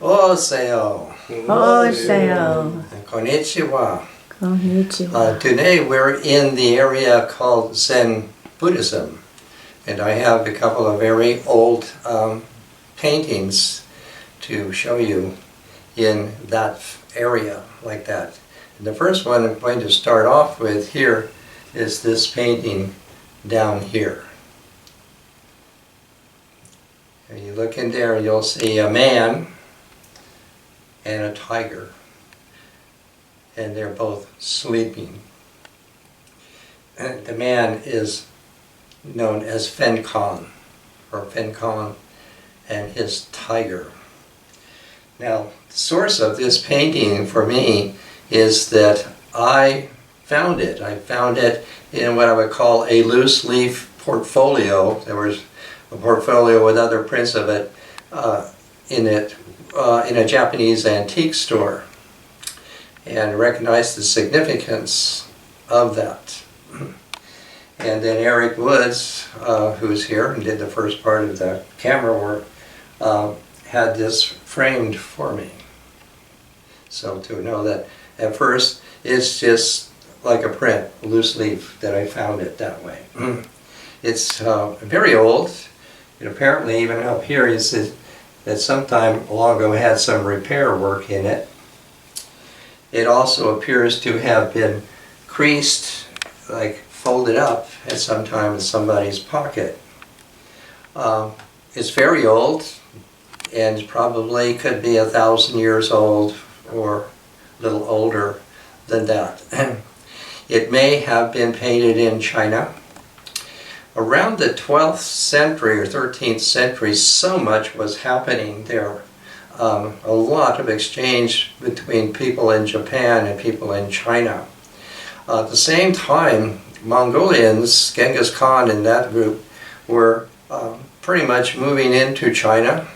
Oseo. Oseo. Konnichiwa. Konnichiwa. Today we're in the area called Zen Buddhism, and I have a couple of very old paintings to show you in that area like that. And the first one I'm going to start off with here is this painting down here. And you look in there, you'll see a man and a tiger, and they're both sleeping. And the man is known as Fen Kang, and his tiger. Now, the source of this painting for me is that I found it. I found it in what I would call a loose leaf portfolio. There was a portfolio with other prints of it in a Japanese antique store, and recognized the significance of that. And then Eric Woods, who's here and did the first part of the camera work, had this framed for me. So to know that at first it's just like a print, a loose leaf, that I found it that way. It's very old. And apparently even up here you see that sometime long ago had some repair work in it. It also appears to have been creased, like folded up at some time in somebody's pocket. It's very old, and probably could be 1,000 years old or a little older than that. It may have been painted in China. Around the 12th century or 13th century, so much was happening there. A lot of exchange between people in Japan and people in China. At the same time, Mongolians, Genghis Khan and that group, were pretty much moving into China,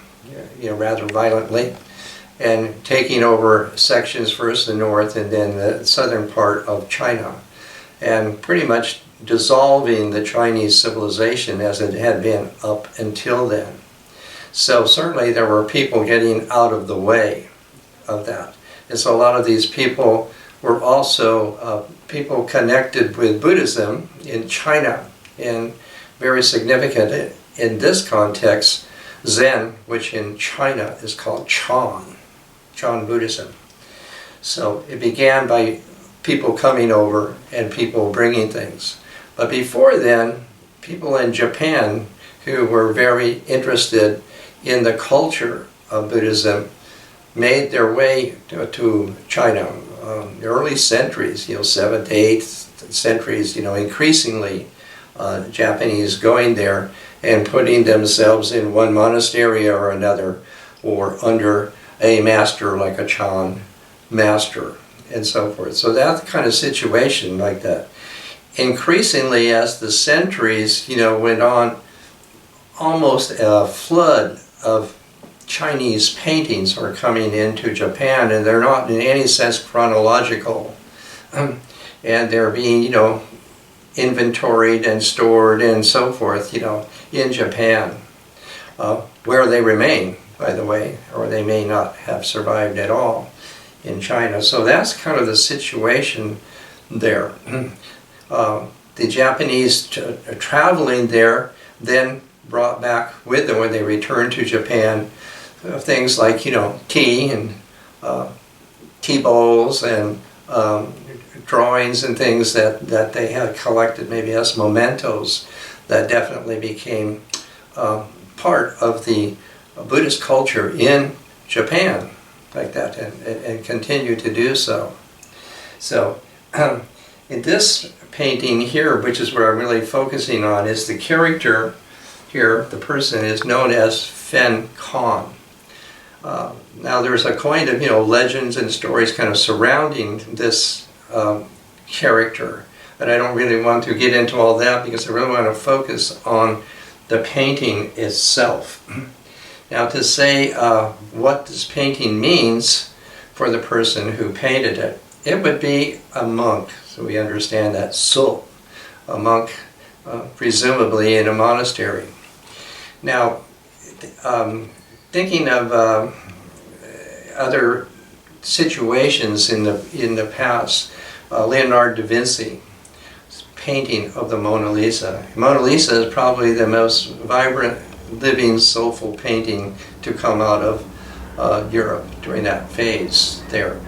rather violently, and taking over sections, first the north and then the southern part of China, and pretty much dissolving the Chinese civilization as it had been up until then. So certainly there were people getting out of the way of that. And so a lot of these people were also people connected with Buddhism in China, and very significant in this context, Zen, which in China is called Chan Buddhism. So it began by people coming over and people bringing things. But before then, people in Japan who were very interested in the culture of Buddhism made their way to China. The early centuries, 7th, 8th centuries, increasingly Japanese going there and putting themselves in one monastery or another, or under a master like a Chan master, and so forth. So that kind of situation like that. Increasingly, as the centuries, went on, almost a flood of Chinese paintings are coming into Japan, and they're not in any sense chronological. And they're being, inventoried and stored and so forth, in Japan, where they remain, by the way, or they may not have survived at all in China. So that's kind of the situation there. The Japanese traveling there then brought back with them, when they returned to Japan, things like, tea and tea bowls and drawings and things that they had collected maybe as mementos that definitely became part of the Buddhist culture in Japan like that, and continue to do so. So in this painting here, which is where I'm really focusing on, is the character here. The person is known as Fen Kang. Now there's a kind of legends and stories kind of surrounding this character, but I don't really want to get into all that because I really want to focus on the painting itself. Now, to say what this painting means for the person who painted it, it would be a monk. So we understand that, so a monk, presumably in a monastery. Now, thinking of other situations in the past. Leonardo da Vinci painting of the Mona Lisa. Mona Lisa is probably the most vibrant, living, soulful painting to come out of Europe during that phase there.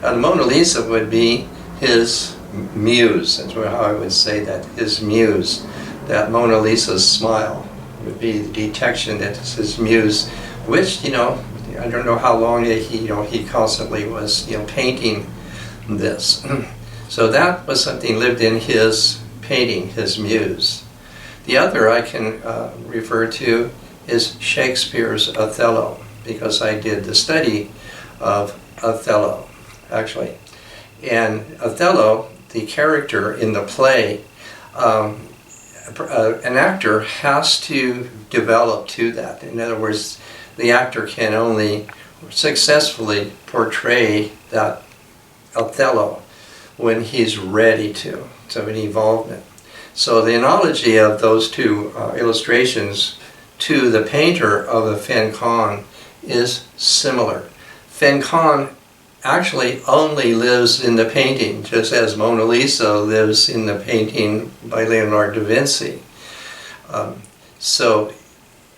The Mona Lisa would be his muse. That's how I would say that, his muse. That Mona Lisa's smile would be the detection that it's his muse, which, I don't know how long he constantly was, painting this. So that was something lived in his painting, his muse. The other I can refer to is Shakespeare's Othello, because I did the study of Othello, actually. And Othello, the character in the play, an actor has to develop to that. In other words, the actor can only successfully portray that Othello when he's ready to. So an involvement. So the analogy of those two illustrations to the painter of the Fen Kang is similar. Fen Kang actually only lives in the painting, just as Mona Lisa lives in the painting by Leonardo da Vinci. So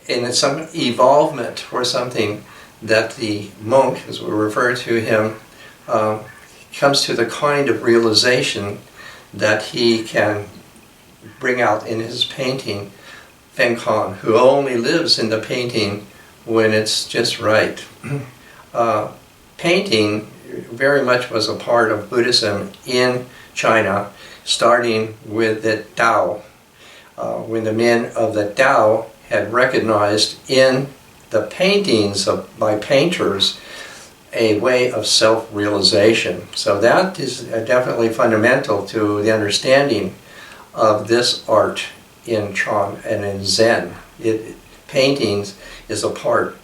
in some evolvement or something that the monk, as we refer to him, comes to the kind of realization that he can bring out in his painting, Fen Kang, who only lives in the painting when it's just right. Painting very much was a part of Buddhism in China, starting with the Tao. When the men of the Tao had recognized in the paintings by painters a way of self-realization. So that is definitely fundamental to the understanding of this art in Chan and in Zen. Paintings is a part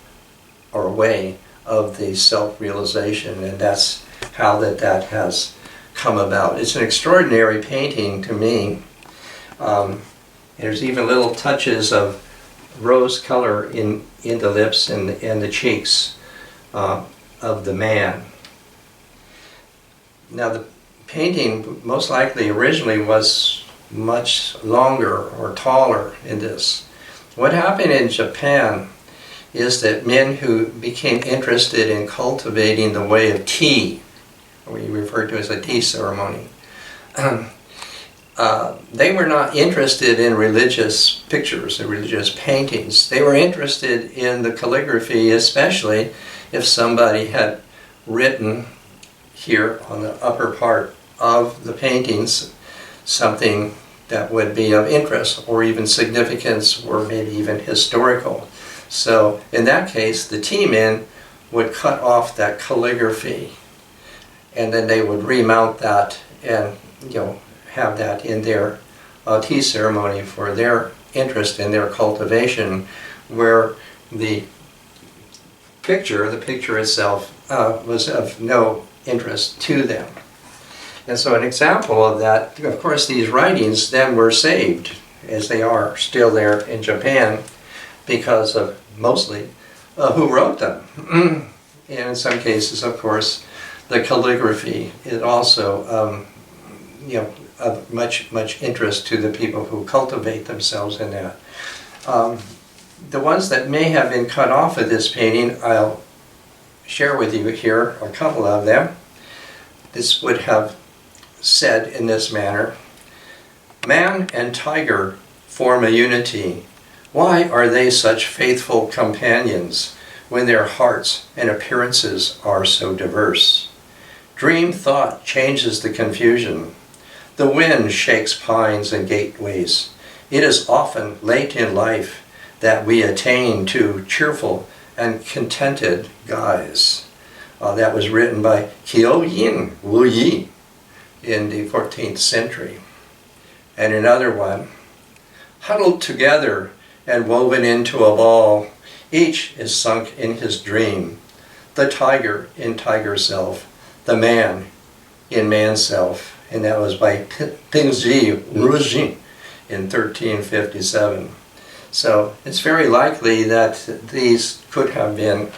or a way of the self-realization, and that's how that has come about. It's an extraordinary painting to me. There's even little touches of rose color in the lips and the cheeks of the man. Now the painting most likely originally was much longer or taller in this. What happened in Japan is that men who became interested in cultivating the way of tea, we refer to as a tea ceremony, they were not interested in religious pictures and religious paintings. They were interested in the calligraphy, especially if somebody had written here on the upper part of the paintings something that would be of interest or even significance or maybe even historical. So in that case, the tea men would cut off that calligraphy, and then they would remount that and have that in their tea ceremony for their interest in their cultivation, where the picture itself was of no interest to them. And so an example of that, of course, these writings then were saved, as they are still there in Japan, because of mostly who wrote them. And in some cases, of course, the calligraphy is also of much interest to the people who cultivate themselves in that. The ones that may have been cut off of this painting, I'll share with you here a couple of them. This would have said in this manner: "Man and tiger form a unity. Why are they such faithful companions when their hearts and appearances are so diverse? Dream thought changes the confusion. The wind shakes pines and gateways. It is often late in life that we attain to cheerful and contented guise." That was written by Coyote Wu Yi in the 14th century. And another one: "Huddled together and woven into a ball, each is sunk in his dream. The tiger in tiger self, the man in man self." And that was by Pingzi Rujin in 1357. So it's very likely that these could have been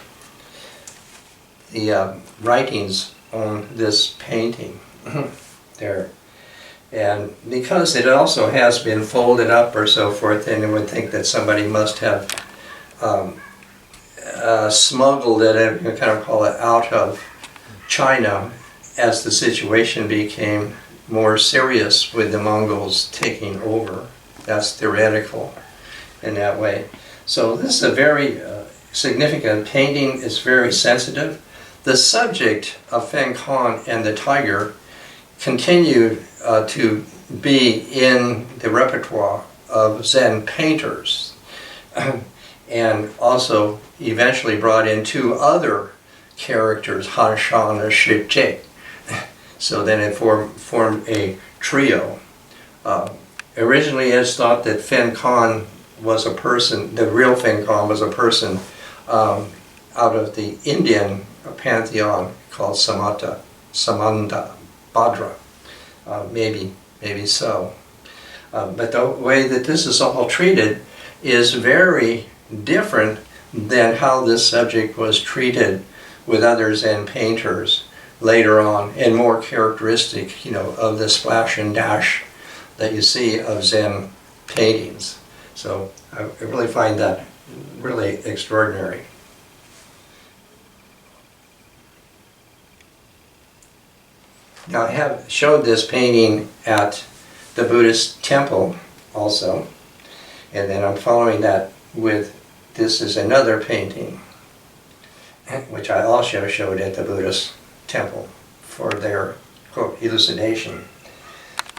the writings on this painting there. And because it also has been folded up or so forth, then you would think that somebody must have smuggled it, you kind of call it, out of China as the situation became more serious with the Mongols taking over. That's theoretical in that way. So this is a very significant painting. It's very sensitive. The subject of Fen Kang and the tiger continued to be in the repertoire of Zen painters, and also eventually brought in two other characters, Han Shan and Shi Jie. So then it formed a trio. Originally it's thought that Fen Kang was a person, the real Fen Kang was a person out of the Indian pantheon called Samanta, Bhadra. Maybe so. But the way that this is all treated is very different than how this subject was treated with other Zen painters later on, and more characteristic, of the splash and dash that you see of Zen paintings. So I really find that really extraordinary. Now I have showed this painting at the Buddhist temple also, and then I'm following that with, this is another painting, which I also showed at the Buddhist temple for their, quote, elucidation.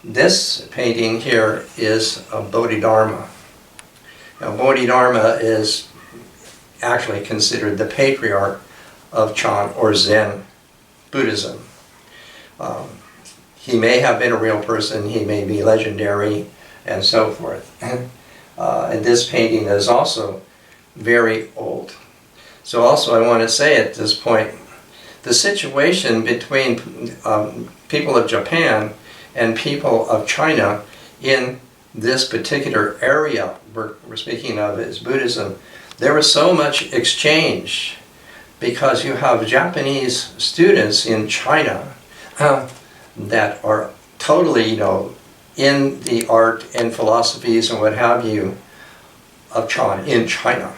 This painting here is a Bodhidharma. Now Bodhidharma is actually considered the patriarch of Chan or Zen Buddhism. He may have been a real person, he may be legendary, and so forth. And this painting is also very old. So also I want to say at this point, the situation between people of Japan and people of China in this particular area we're speaking of is Buddhism, there was so much exchange because you have Japanese students in China that are totally, in the art and philosophies and what have you of Chan in China.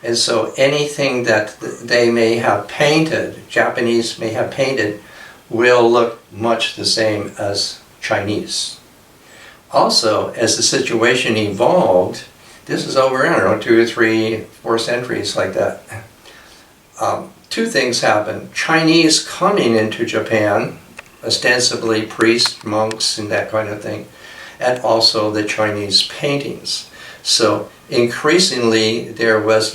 And so anything that they may have painted, Japanese may have painted, will look much the same as Chinese. Also, as the situation evolved, this is over, 2, 3, 4 centuries like that. Two things happened. Chinese coming into Japan, ostensibly priests, monks, and that kind of thing, and also the Chinese paintings. So increasingly there was,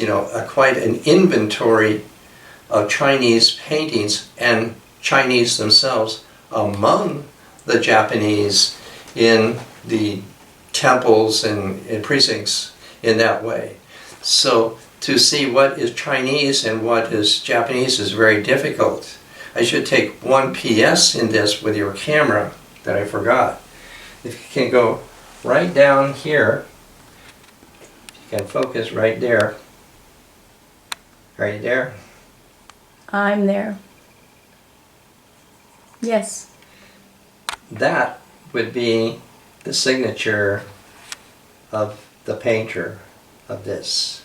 quite an inventory of Chinese paintings and Chinese themselves among the Japanese in the temples and precincts in that way. So to see what is Chinese and what is Japanese is very difficult. I should take one PS in this with your camera that I forgot. If you can go right down here, you can focus right there. Are you there? I'm there. Yes. That would be the signature of the painter of this.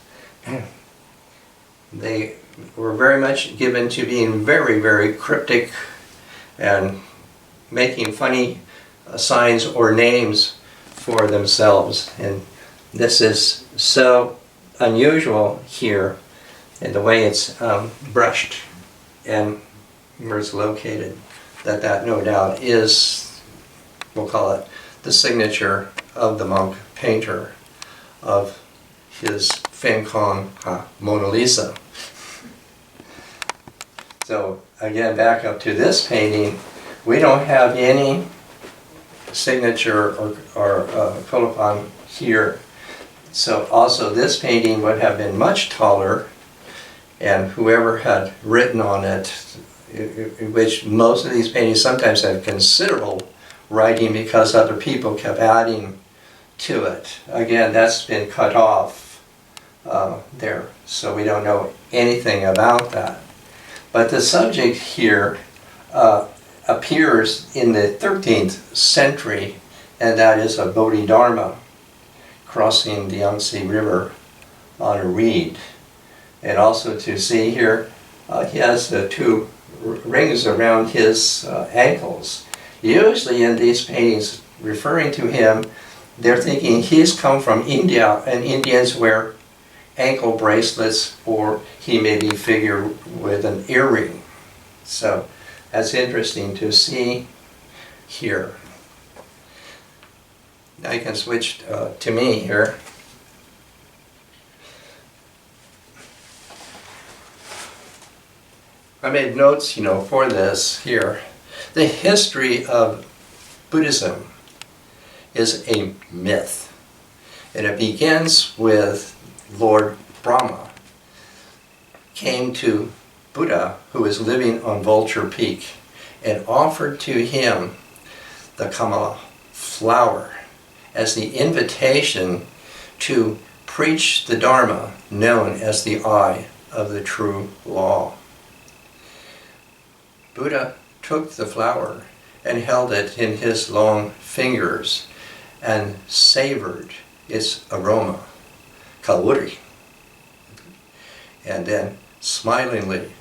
They were very much given to being very, very cryptic and making funny signs or names for themselves. And this is so unusual here in the way it's brushed and where it's located, that no doubt is, we'll call it, the signature of the monk painter of his Fen Kang Mona Lisa. So again, back up to this painting, we don't have any signature or colophon here. So also this painting would have been much taller, and whoever had written on it, which most of these paintings sometimes have considerable writing because other people kept adding to it. Again, that's been cut off there, so we don't know anything about that. But the subject here appears in the 13th century, and that is a Bodhidharma crossing the Yangtze River on a reed. And also to see here, he has the two rings around his ankles. Usually in these paintings referring to him, they're thinking he's come from India, and Indians wear ankle bracelets, or he may be figured with an earring. So that's interesting to see here. Now you can switch to me here. I made notes, for this here. The history of Buddhism is a myth, and it begins with Lord Brahma came to Buddha, who was living on Vulture Peak, and offered to him the Kamala flower as the invitation to preach the Dharma, known as the eye of the true law. Buddha took the flower and held it in his long fingers and savored its aroma, Coyote, and then smilingly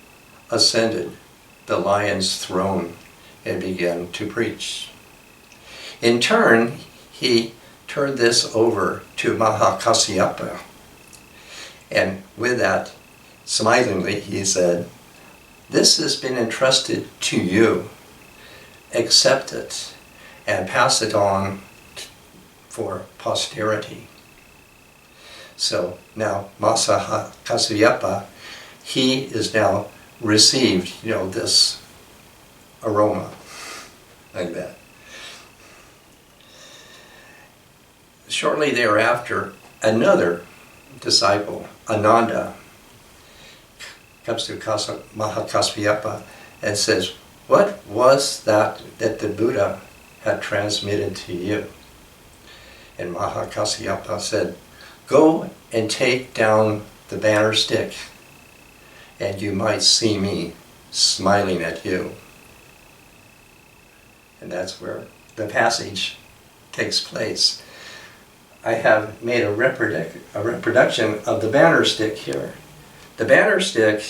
ascended the lion's throne and began to preach. In turn, he turned this over to Mahakasyapa, and with that, smilingly, he said, "This has been entrusted to you. Accept it and pass it on for posterity." So now Mahakasyapa, he is now received, this aroma like that. Shortly thereafter, another disciple, Ananda, comes to Mahakasyapa and says, "What was that the Buddha had transmitted to you?" And Mahakasyapa said, "Go and take down the banner stick, and you might see me smiling at you." And that's where the passage takes place. I have made a reproduction of the banner stick here. The banner stick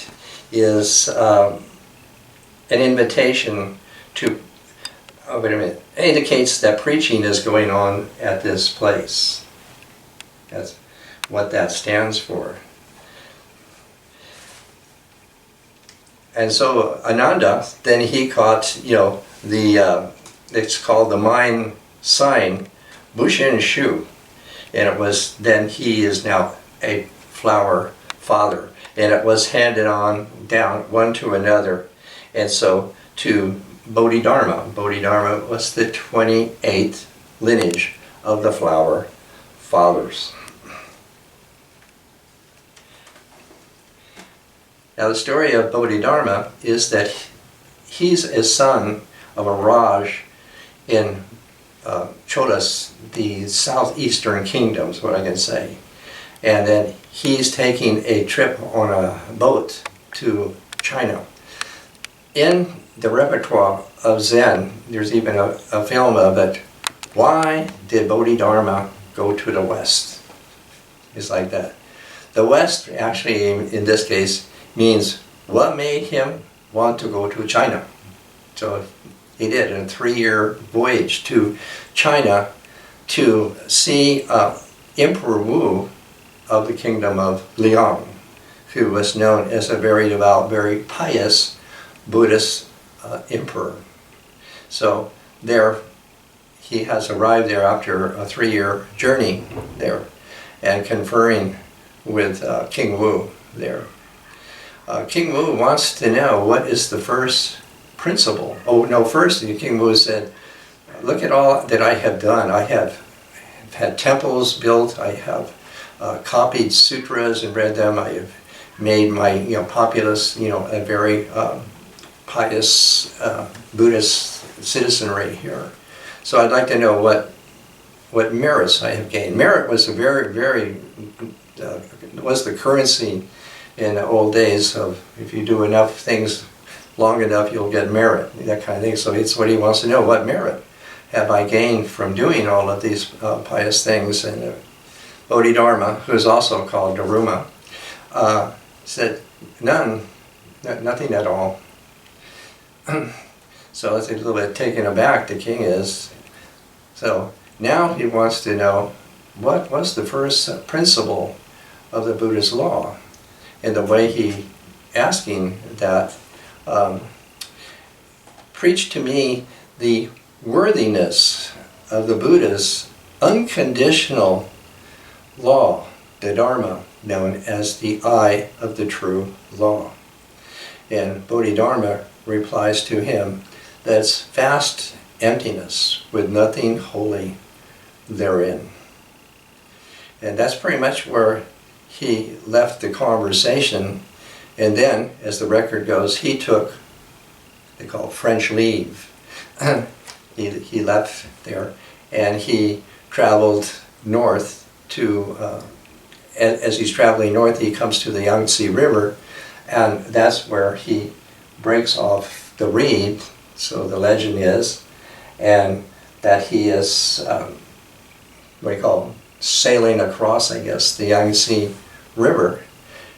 is an invitation to, it indicates that preaching is going on at this place. That's what that stands for. And so Ananda, then he caught, it's called the mine sign, Bushin Shu. And it was, then he is now a flower father. And it was handed on down one to another. And so to Bodhidharma. Bodhidharma was the 28th lineage of the flower fathers. Now the story of Bodhidharma is that he's a son of a Raj in Cholas, the southeastern kingdom, is what I can say. And then he's taking a trip on a boat to China. In the repertoire of Zen, there's even a film of it. Why did Bodhidharma go to the West? It's like that. The West, actually, in this case, means what made him want to go to China. So he did a 3-year voyage to China to see Emperor Wu of the kingdom of Liang, who was known as a very devout, very pious Buddhist emperor. So there, he has arrived there after a 3-year journey there, and conferring with King Wu there. King Wu wants to know what is the first principle. Oh no, first King Wu said, "Look at all that I have done. I have had temples built. I have copied sutras and read them. I have made my populace a very pious Buddhist citizenry here. So I'd like to know what merits I have gained." Merit was a very was the currency in the old days of if you do enough things long enough you'll get merit, that kind of thing. So it's what he wants to know, what merit have I gained from doing all of these pious things? And Bodhidharma, who is also called Daruma, said, none, nothing at all. So it's a little bit taken aback, the king is. So now he wants to know, what was the first principle of the Buddhist law? And the way he asking that, preach to me the worthiness of the Buddha's unconditional law, the Dharma, known as the eye of the true law. And Bodhidharma replies to him, that's vast emptiness with nothing holy therein. And that's pretty much where he left the conversation. And then, as the record goes, he took, they call it French leave. He left there and he traveled north to, as he's traveling north, he comes to the Yangtze River, and that's where he breaks off the reed, so the legend is, and that he is, what do you call it, sailing across, I guess, the Yangtze River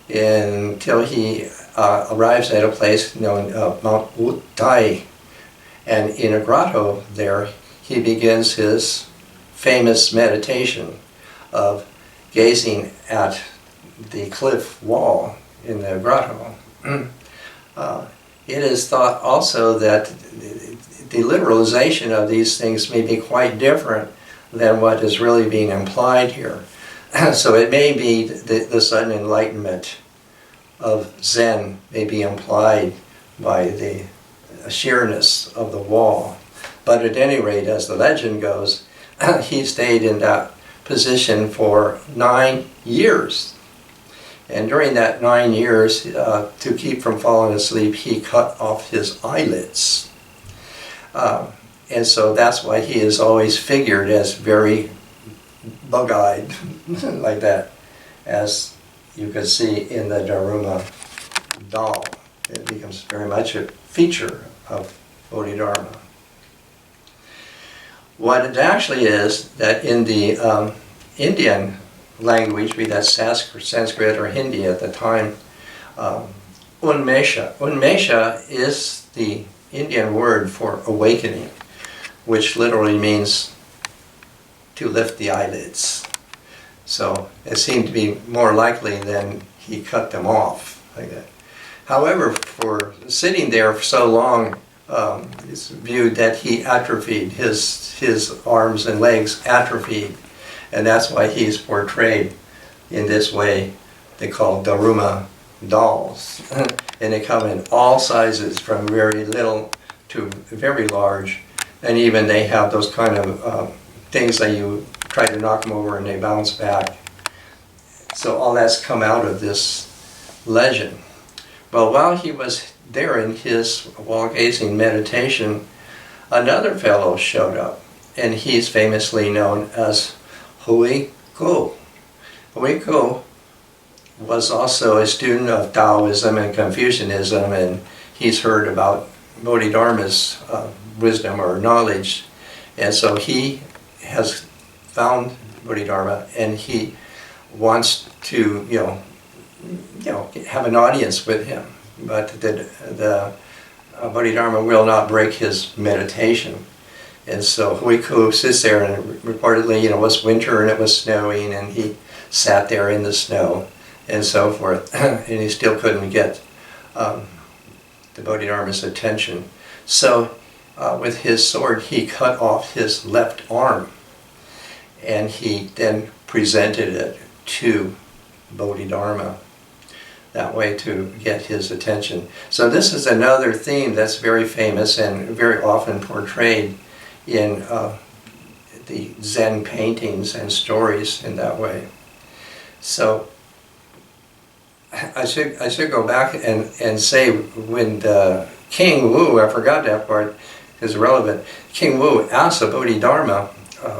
until he arrives at a place known as Mount Wutai. And in a grotto there, he begins his famous meditation of gazing at the cliff wall in the grotto. It is thought also that the literalization of these things may be quite different than what is really being implied here. So it may be the sudden enlightenment of Zen may be implied by the sheerness of the wall. But at any rate, as the legend goes, he stayed in that position for 9 years. And during that 9 years, to keep from falling asleep, he cut off his eyelids. And so that's why he is always figured as very bug-eyed, like that, as you can see in the Daruma doll. It becomes very much a feature of Bodhidharma. What it actually is, that in the Indian language, be that Sanskrit or Hindi at the time, Unmesha. Unmesha is the Indian word for awakening, which literally means to lift the eyelids. So it seemed to be more likely than he cut them off like that. However, for sitting there for so long, it's viewed that he atrophied, his arms and legs atrophied, and that's why he's portrayed in this way. They call Daruma dolls, and they come in all sizes, from very little to very large, and even they have those kind of things that you try to knock them over and they bounce back. So all that's come out of this legend. Well, while he was there in his wall-gazing meditation, another fellow showed up, and he's famously known as Hui Ko. Hui Ko was also a student of Taoism and Confucianism, and he's heard about Bodhidharma's wisdom or knowledge, and so he has found Bodhidharma, and he wants to, have an audience with him. But the Bodhidharma will not break his meditation. And so Huiku sits there, and reportedly, it was winter and it was snowing, and he sat there in the snow and so forth, and he still couldn't get the Bodhidharma's attention. So with his sword, he cut off his left arm, and he then presented it to Bodhidharma, that way to get his attention. So this is another theme that's very famous and very often portrayed in the Zen paintings and stories in that way. So I should go back and say, when the King Wu, I forgot that part, is relevant. King Wu asked the Bodhidharma,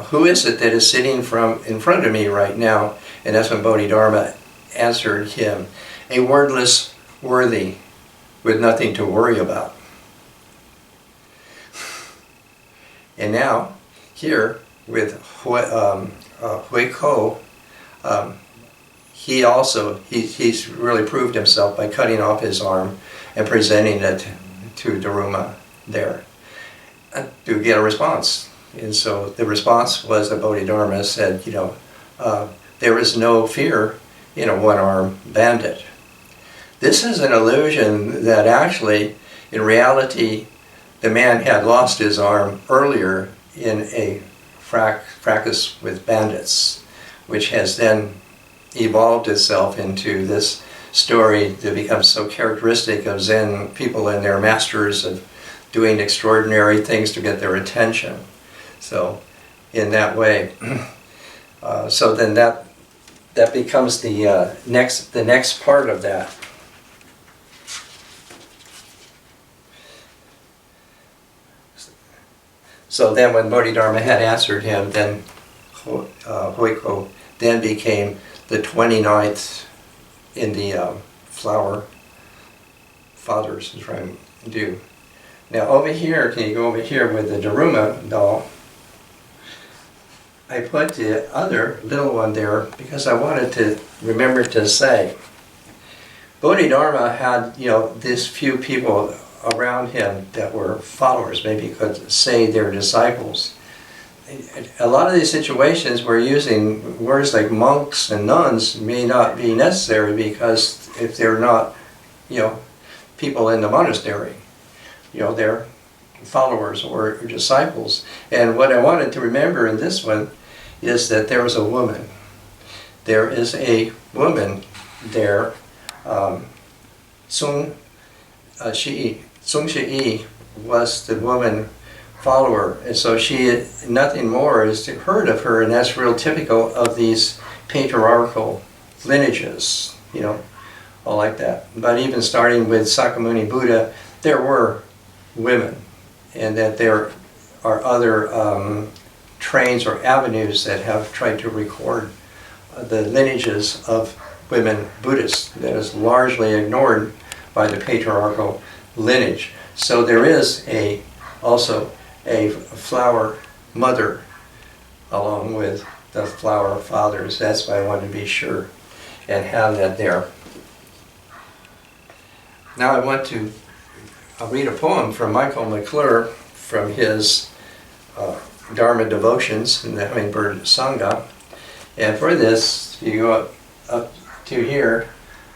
who is it that is sitting in front of me right now? And that's when Bodhidharma answered him, a wordless worthy with nothing to worry about. And now, here with Hui Ko, he's really proved himself by cutting off his arm and presenting it to Daruma there to get a response. And so the response was that Bodhidharma said, there is no fear in a one-armed bandit. This is an illusion that actually, in reality, the man had lost his arm earlier in a fracas with bandits, which has then evolved itself into this story that becomes so characteristic of Zen people and their masters of doing extraordinary things to get their attention. So, in that way, so then that becomes the next part of that. So then when Bodhidharma had answered him, then Huiko then became the 29th in the flower fathers is trying to do. Now over here, can you go over here with the Daruma doll? I put the other little one there because I wanted to remember to say Bodhidharma had, these few people around him that were followers, maybe you could say they're disciples. A lot of these situations we're using words like monks and nuns may not be necessary because if they're not, people in the monastery, they're followers or disciples. And what I wanted to remember in this one is that there was a woman. There is a woman there, Sung Shi was the woman follower, and so she, nothing more is heard of her, and that's real typical of these patriarchal lineages, all like that. But even starting with Sakyamuni Buddha, there were women, and that there are other trains or avenues that have tried to record the lineages of women Buddhists that is largely ignored by the patriarchal lineage. So there is also a flower mother along with the flower fathers. That's why I wanted to be sure and have that there. Now I want to read a poem from Michael McClure from his Dharma Devotions in the Hummingbird Sangha. And for this, you go up to here,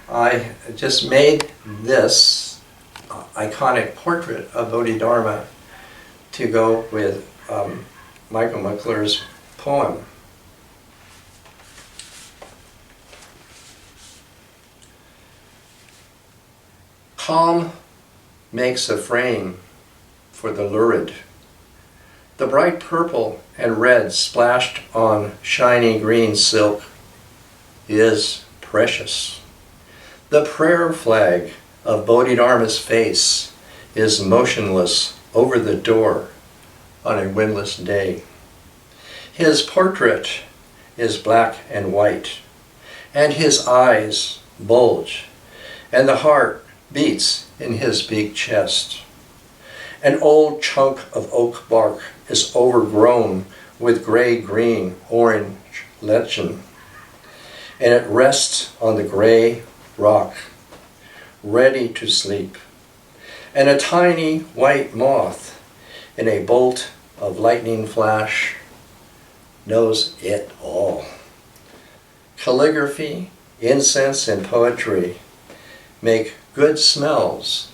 I just made this iconic portrait of Bodhidharma to go with Michael McClure's poem. Calm makes a frame for the lurid. The bright purple and red splashed on shiny green silk is precious. The prayer flag of Bodhidharma's face is motionless over the door on a windless day. His portrait is black and white, and his eyes bulge, and the heart beats in his big chest. An old chunk of oak bark is overgrown with gray-green orange lichen, and it rests on the gray rock, ready to sleep. And a tiny white moth in a bolt of lightning flash knows it all. Calligraphy, incense, and poetry make good smells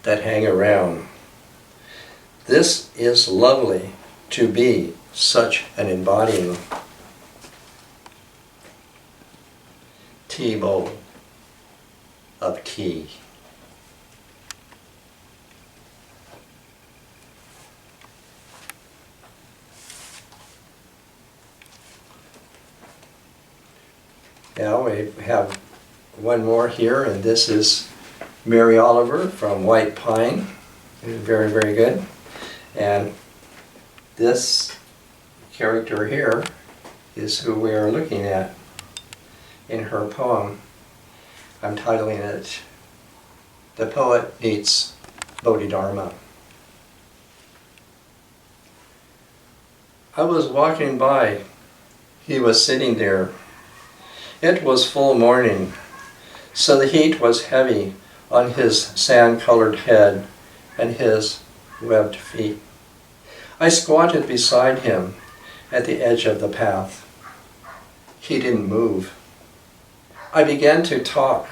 that hang around. This is lovely to be such an embodying. Tea bowl of tea. Now we have one more here, and this is Mary Oliver from White Pine. Very, very good. And this character here is who we are looking at in her poem. I'm titling it The poet meets Bodhidharma. I was walking by. He was sitting there. It was full morning, so the heat was heavy on his sand-colored head and his webbed feet. I squatted beside him at the edge of the path. He didn't move. I began to talk.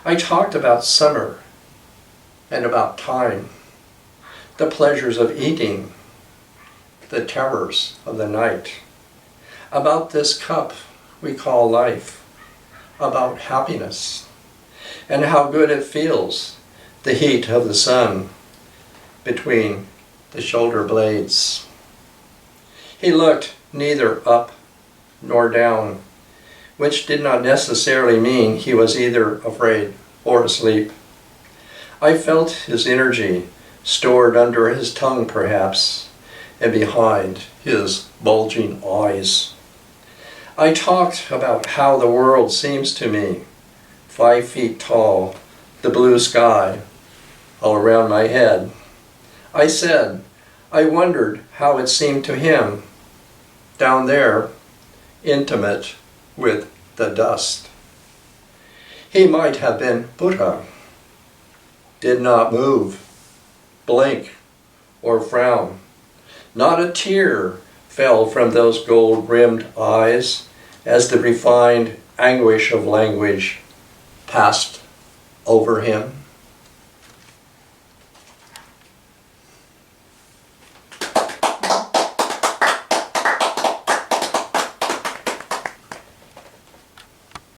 I talked about summer and about time, the pleasures of eating, the terrors of the night, about this cup we call life, about happiness, and how good it feels, the heat of the sun between the shoulder blades. He looked neither up nor down, which did not necessarily mean he was either afraid or asleep. I felt his energy stored under his tongue perhaps, and behind his bulging eyes. I talked about how the world seems to me, 5 feet tall, the blue sky all around my head. I said, I wondered how it seemed to him, down there, intimate with the dust. He might have been Buddha, did not move, blink, or frown. Not a tear fell from those gold-rimmed eyes as the refined anguish of language passed over him.